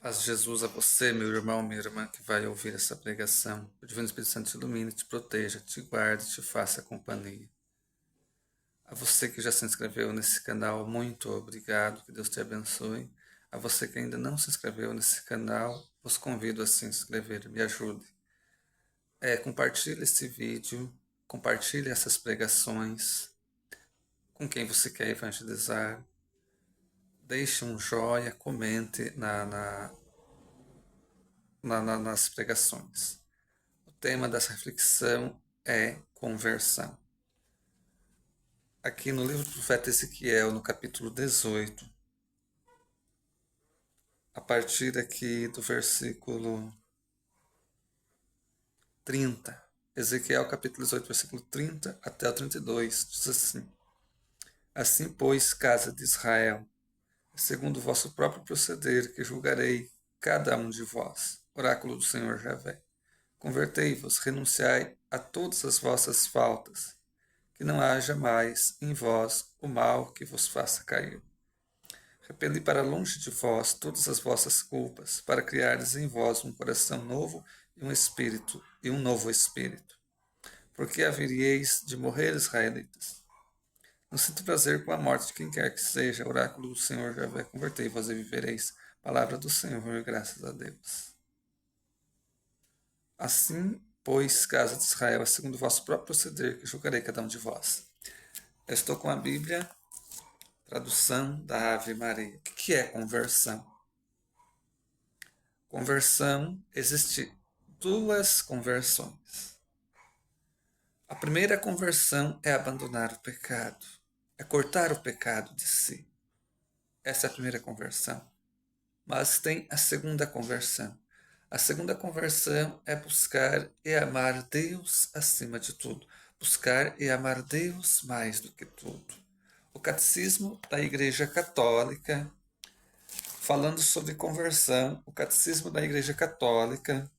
Paz de Jesus a você, meu irmão, minha irmã, que vai ouvir essa pregação. O Divino Espírito Santo te ilumine, te proteja, te guarde, te faça companhia. A você que já se inscreveu nesse canal, muito obrigado, que Deus te abençoe. A você que ainda não se inscreveu nesse canal, vos convido a se inscrever, me ajude. Compartilhe esse vídeo, compartilhe essas pregações com quem você quer evangelizar. Deixe um joinha, comente nas pregações. O tema dessa reflexão é conversão. Aqui no livro do profeta Ezequiel, no capítulo 18, a partir aqui do versículo 30, Ezequiel capítulo 18, versículo 30 até o 32, diz assim: Assim, pois, casa de Israel, segundo o vosso próprio proceder, que julgarei cada um de vós. Oráculo do Senhor Javé. Convertei-vos, renunciai a todas as vossas faltas, que não haja mais em vós o mal que vos faça cair. Repeli para longe de vós todas as vossas culpas, para criardes em vós um coração novo e um novo espírito. Porque haveríeis de morrer, israelitas? Não sinto prazer com a morte de quem quer que seja, oráculo do Senhor Javé, convertei-vos e vivereis. Palavra do Senhor, graças a Deus. Assim, pois, casa de Israel, é segundo o vosso próprio proceder, que julgarei cada um de vós. Eu estou com a Bíblia, tradução da Ave Maria. O que é conversão? Conversão, existe duas conversões. A primeira conversão é abandonar o pecado, é cortar o pecado de si. Essa é a primeira conversão. Mas tem a segunda conversão. A segunda conversão é buscar e amar Deus acima de tudo. Buscar e amar Deus mais do que tudo. O Catecismo da Igreja Católica, falando sobre conversão, o Catecismo da Igreja Católica,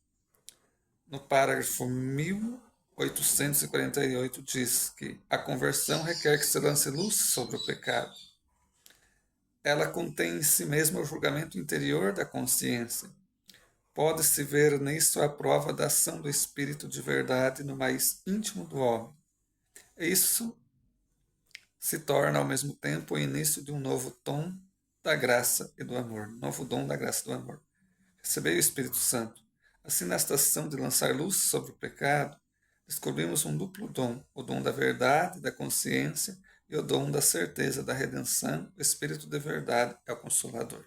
no parágrafo 1848, diz que a conversão requer que se lance luz sobre o pecado. Ela contém em si mesma o julgamento interior da consciência. Pode-se ver nisso a prova da ação do Espírito de verdade no mais íntimo do homem. Isso se torna ao mesmo tempo o início de um novo tom da graça e do amor. Novo dom da graça e do amor. Recebei o Espírito Santo. Assim, nesta ação de lançar luz sobre o pecado, descobrimos um duplo dom, o dom da verdade, da consciência, e o dom da certeza da redenção. O Espírito de verdade é o Consolador.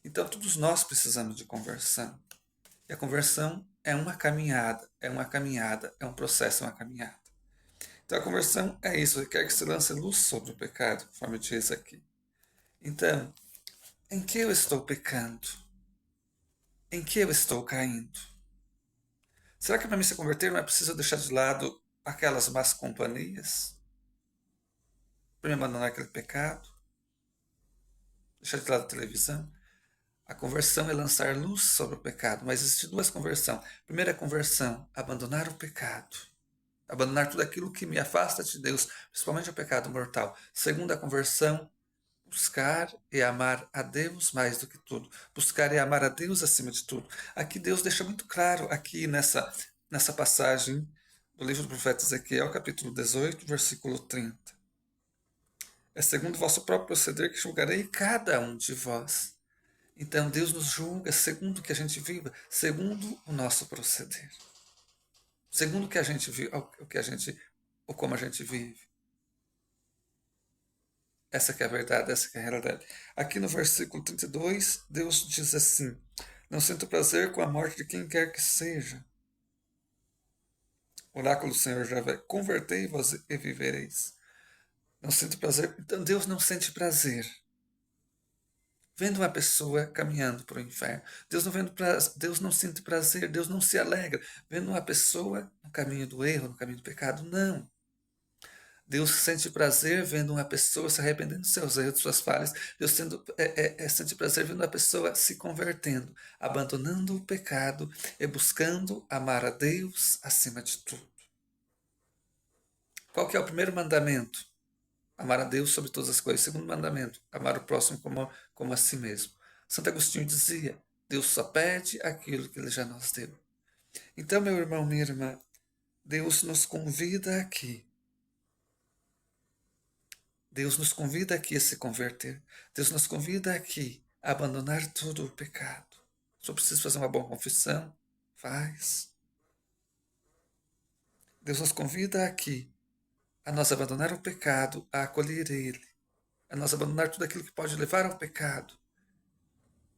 Então, todos nós precisamos de conversão. E a conversão é uma caminhada, é um processo, é uma caminhada. Então, a conversão é isso, requer que se lance luz sobre o pecado, conforme diz aqui. Então, em que eu estou pecando? Em que eu estou caindo? Será que para mim se converter não é preciso deixar de lado aquelas más companhias? Para me abandonar aquele pecado? Deixar de lado a televisão? A conversão é lançar luz sobre o pecado, mas existem duas conversões. Primeira conversão, abandonar o pecado. Abandonar tudo aquilo que me afasta de Deus, principalmente o pecado mortal. Segunda conversão, buscar e amar a Deus mais do que tudo. Buscar e amar a Deus acima de tudo. Aqui Deus deixa muito claro, aqui nessa passagem do livro do profeta Ezequiel, capítulo 18, versículo 30. É segundo o vosso próprio proceder que julgarei cada um de vós. Então Deus nos julga segundo o que a gente viva, segundo o nosso proceder. Segundo o que a gente vive, ou como a gente vive. Essa que é a verdade, essa que é a realidade. Aqui no versículo 32, Deus diz assim: Não sinto prazer com a morte de quem quer que seja. Oráculo do Senhor Javé, convertei-vos e vivereis. Não sinto prazer. Então Deus não sente prazer vendo uma pessoa caminhando para o inferno. Deus não sente prazer, Deus não se alegra vendo uma pessoa no caminho do erro, no caminho do pecado. Não. Deus sente prazer vendo uma pessoa se arrependendo dos seus erros, de suas falhas. Deus sente prazer vendo uma pessoa se convertendo, abandonando o pecado e buscando amar a Deus acima de tudo. Qual que é o primeiro mandamento? Amar a Deus sobre todas as coisas. O segundo mandamento, amar o próximo como a si mesmo. Santo Agostinho dizia, Deus só pede aquilo que Ele já nos deu. Então, meu irmão, minha irmã, Deus nos convida aqui. Deus nos convida aqui a se converter. Deus nos convida aqui a abandonar todo o pecado. Só preciso fazer uma boa confissão? Faz. Deus nos convida aqui a nós abandonar o pecado, a acolher Ele, a nós abandonar tudo aquilo que pode levar ao pecado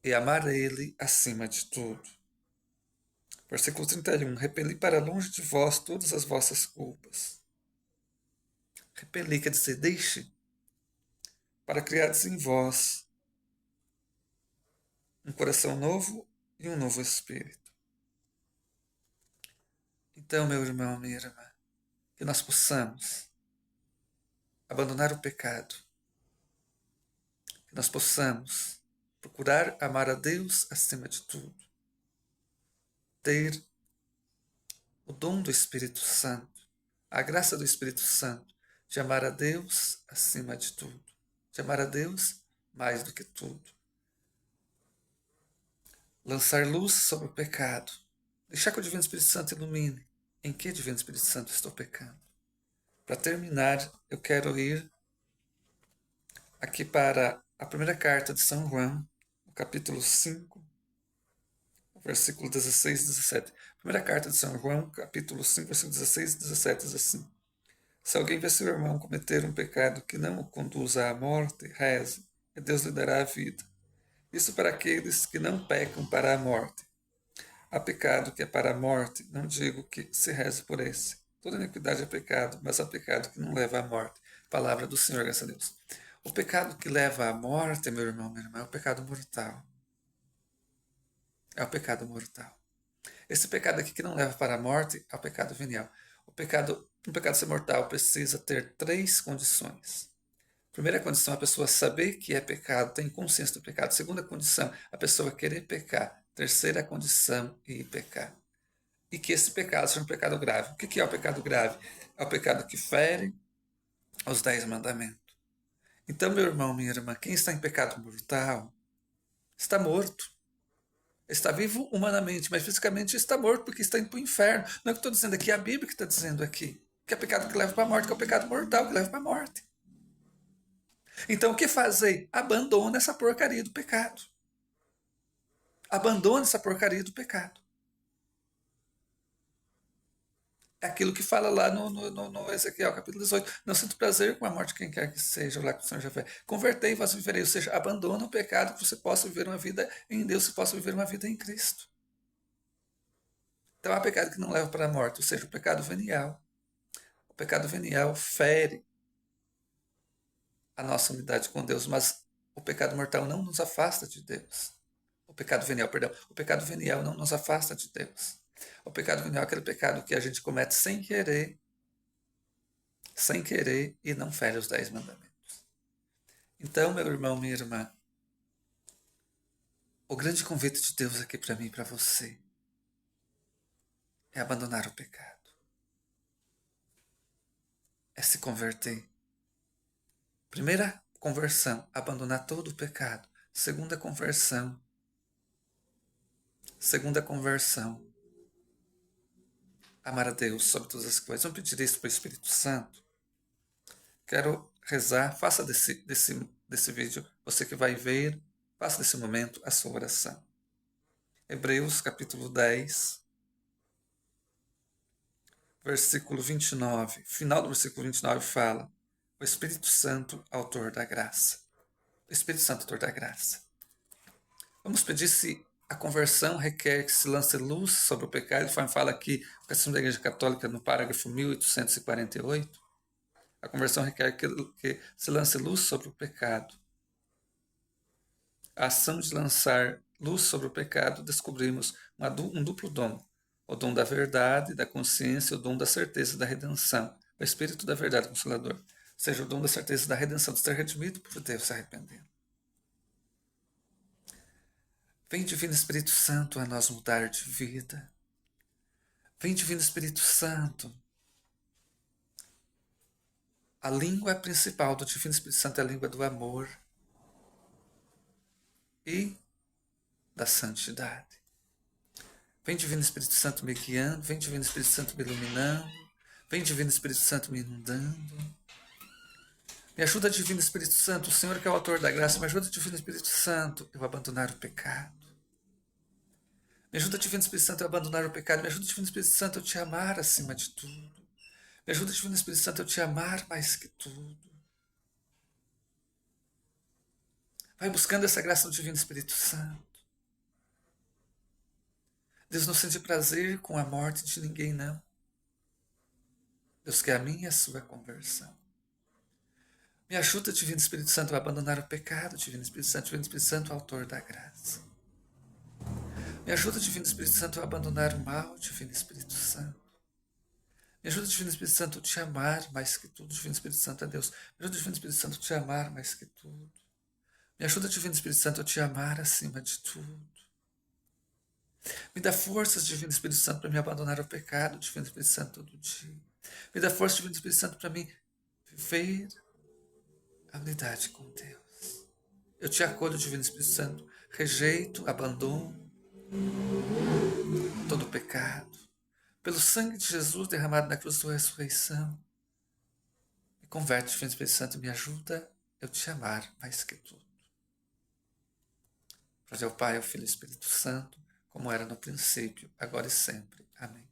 e amar Ele acima de tudo. Versículo 31. Repeli para longe de vós todas as vossas culpas. Repeli quer dizer, deixe para criares em vós um coração novo e um novo espírito. Então, meu irmão, minha irmã, que nós possamos abandonar o pecado, que nós possamos procurar amar a Deus acima de tudo, ter o dom do Espírito Santo, a graça do Espírito Santo, de amar a Deus acima de tudo, de amar a Deus mais do que tudo. Lançar luz sobre o pecado, deixar que o Divino Espírito Santo ilumine. Em que, Divino Espírito Santo, estou pecando? Para terminar, eu quero ir aqui para a primeira carta de São João, no capítulo 5, versículo 16 e 17. Primeira carta de São João, capítulo 5, versículo 16 e 17, diz assim: Se alguém vê seu irmão cometer um pecado que não o conduza à morte, reze, e Deus lhe dará a vida. Isso para aqueles que não pecam para a morte. Há pecado que é para a morte, não digo que se reze por esse. Toda iniquidade é pecado, mas há pecado que não leva à morte. Palavra do Senhor, graças a Deus. O pecado que leva à morte, meu irmão, minha irmã, é o pecado mortal. É o pecado mortal. Esse pecado aqui que não leva para a morte é o pecado venial. Um pecado ser mortal precisa ter 3 condições. Primeira condição, a pessoa saber que é pecado, tem consciência do pecado. Segunda condição, a pessoa querer pecar. Terceira condição, ir pecar. E que esse pecado seja um pecado grave. O que é o pecado grave? É o pecado que fere os 10 mandamentos. Então, meu irmão, minha irmã, quem está em pecado mortal está morto. Está vivo humanamente, mas fisicamente está morto porque está indo para o inferno. Não é o que eu estou dizendo aqui, é a Bíblia que está dizendo aqui. Que é pecado que leva para a morte, que é o pecado mortal que leva para a morte. Então, o que fazer? Abandona essa porcaria do pecado. Abandona essa porcaria do pecado. É aquilo que fala lá no Ezequiel, capítulo 18. Não sinto prazer com a morte de quem quer que seja, lá com o Senhor já vai. Convertei, vós viverei. Ou seja, abandona o pecado que você possa viver uma vida em Deus, você possa viver uma vida em Cristo. Então há pecado que não leva para a morte, ou seja, o pecado venial. O pecado venial fere a nossa unidade com Deus, mas o pecado mortal não nos afasta de Deus. O pecado venial, perdão. O pecado venial não nos afasta de Deus. O pecado venial é aquele pecado que a gente comete sem querer e não fere os 10 mandamentos. Então, meu irmão, minha irmã, o grande convite de Deus aqui para mim e para você é abandonar o pecado. É se converter. Primeira conversão, abandonar todo o pecado. Segunda conversão, amar a Deus sobre todas as coisas. Vamos pedir isso para o Espírito Santo. Quero rezar, faça desse vídeo, você que vai ver, faça desse momento a sua oração. Hebreus capítulo 10, versículo 29. Final do versículo 29 fala: o Espírito Santo, autor da graça. O Espírito Santo, autor da graça. Vamos pedir se a conversão requer que se lance luz sobre o pecado, conforme fala aqui o Catecismo da Igreja Católica no parágrafo 1848. A conversão requer que se lance luz sobre o pecado. A ação de lançar luz sobre o pecado, descobrimos um duplo dom. O dom da verdade, da consciência, o dom da certeza da redenção. O Espírito da verdade consolador. Ou seja, o dom da certeza da redenção, de ser redimido por Deus, se arrependendo. Vem, Divino Espírito Santo, a nós mudar de vida. Vem, Divino Espírito Santo. A língua principal do Divino Espírito Santo é a língua do amor e da santidade. Vem, Divino Espírito Santo, me guiando. Vem, Divino Espírito Santo, me iluminando. Vem, Divino Espírito Santo, me inundando. Me ajuda, Divino Espírito Santo, o Senhor que é o autor da graça. Me ajuda, Divino Espírito Santo, eu abandonar o pecado. Me ajuda, Divino Espírito Santo, a abandonar o pecado. Me ajuda, Divino Espírito Santo, a te amar acima de tudo. Me ajuda, Divino Espírito Santo, a te amar mais que tudo. Vai buscando essa graça do Divino Espírito Santo. Deus não sente prazer com a morte de ninguém, não. Deus quer a minha e a sua conversão. Me ajuda, Divino Espírito Santo, a abandonar o pecado, Divino Espírito Santo, autor da graça. Me ajuda, Divino Espírito Santo, a abandonar o mal, Divino Espírito Santo. Me ajuda, Divino Espírito Santo, a te amar mais que tudo, Divino Espírito Santo, é Deus. Me ajuda, Divino Espírito Santo, a te amar mais que tudo. Me ajuda, Divino Espírito Santo, a te amar acima de tudo. Me dá forças, Divino Espírito Santo, para me abandonar o pecado, Divino Espírito Santo, todo dia. Me dá força, Divino Espírito Santo, para mim viver a unidade com Deus. Eu te acolho, Divino Espírito Santo, rejeito, abandono todo pecado. Pelo sangue de Jesus derramado na cruz da sua ressurreição, me converte, Divino Espírito Santo, me ajuda eu te amar mais que tudo. Para o Pai, ao Filho e ao Espírito Santo, como era no princípio, agora e sempre. Amém.